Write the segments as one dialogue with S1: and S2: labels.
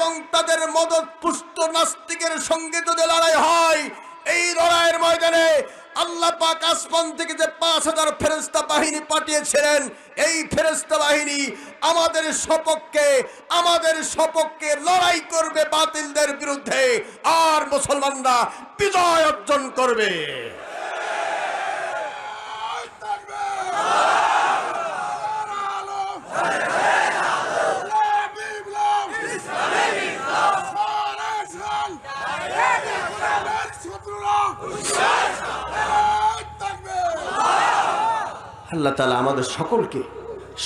S1: এবং তাদের মদত পুষ্ট নাস্তিকের সঙ্গে যদি লড়াই হয়, এই লড়াইয়ের ময়দানে আল্লাহ পাক আসমান থেকে যে 5000 ফেরেশতা বাহিনী পাঠিয়েছিলেন, এই ফেরেশতা বাহিনী আমাদের সপক্ষে লড়াই করবে বাতিলদের বিরুদ্ধে, আর মুসলমানরা বিজয় অর্জন করবে। আল্লাহ তাআলা আমাদের সকলকে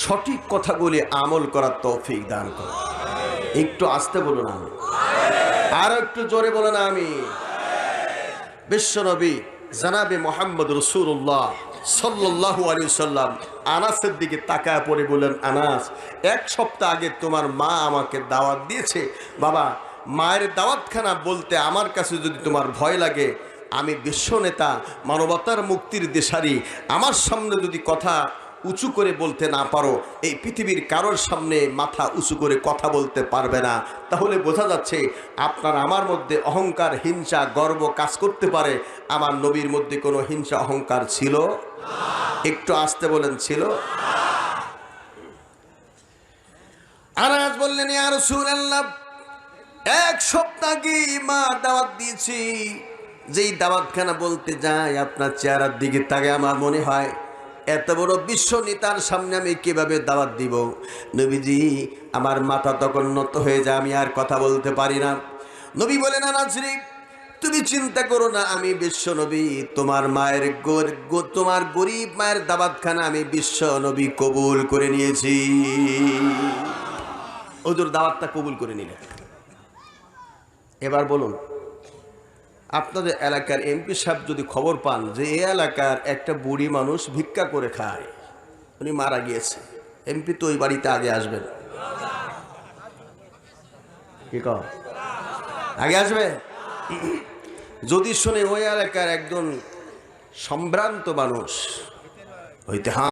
S1: সঠিক কথাগুলি আমল করার তৌফিক দান করুন। একটু আস্তে বলুন আমি, আর একটু জোরে বলুন আমি। বিশ্বনবী জনাবে মুহাম্মদ রাসূলুল্লাহ সাল্লাল্লাহু আলাইহি ওয়াসাল্লাম আনাসের দিকে তাকায় পড়ে বললেন, আনাস, 1 সপ্তাহ আগে তোমার মা আমাকে দাওয়াত দিয়েছে। বাবা, মায়ের দাওয়াতখানা বলতে আমার কাছে যদি তোমার ভয় লাগে, আমি বিশ্ব নেতা, মানবতার মুক্তির দেশারি, আমার সামনে যদি কথা উঁচু করে বলতে না পারো, এই পৃথিবীর কারোর সামনে মাথা উঁচু করে কথা বলতে পারবে না, তাহলে বোঝা যাচ্ছে আপনার আমার মধ্যে অহংকার, হিংসা, গর্ব কাজ করতে পারে। আমার নবীর মধ্যে কোনো হিংসা অহংকার ছিল? একটু আসতে বলেন, ছিল? আনাস বললেন, ইয়া রাসূলুল্লাহ, 1 সপ্তাহ আগে মা দাওয়াত দিয়েছি। যেই দাওয়াতখানা বলতে যাই, আপনার চেহারার দিকে তাকে আমার মনে হয় এত বড় বিশ্ব নেতার সামনে আমি কিভাবে দাওয়াত দিব। নবীজি, আমার মাথা তখন নত হয়ে যায়, আমি আর কথা বলতে পারি না। নবী বলেন, আনাস রে, তুমি চিন্তা করো না, আমি বিশ্ব নবী, তোমার গরিব মায়ের দাওয়াতখানা আমি বিশ্ব নবী কবুল করে নিয়েছি। ওদের দাওয়াতটা কবুল করে নিলেন। এবার বলুন, আপনাদের এলাকার এমপি সাহেব যদি খবর পান যে এই এলাকার একটা বুড়ি মানুষ ভিক্ষা করে খায়, উনি মারা গিয়েছে, এমপি তো ওই বাড়িতে আগে আসবেন? কি কও, আগে আসবে? যদি শুনে ওই এলাকার একজন সম্ভ্রান্ত মানুষ হইতে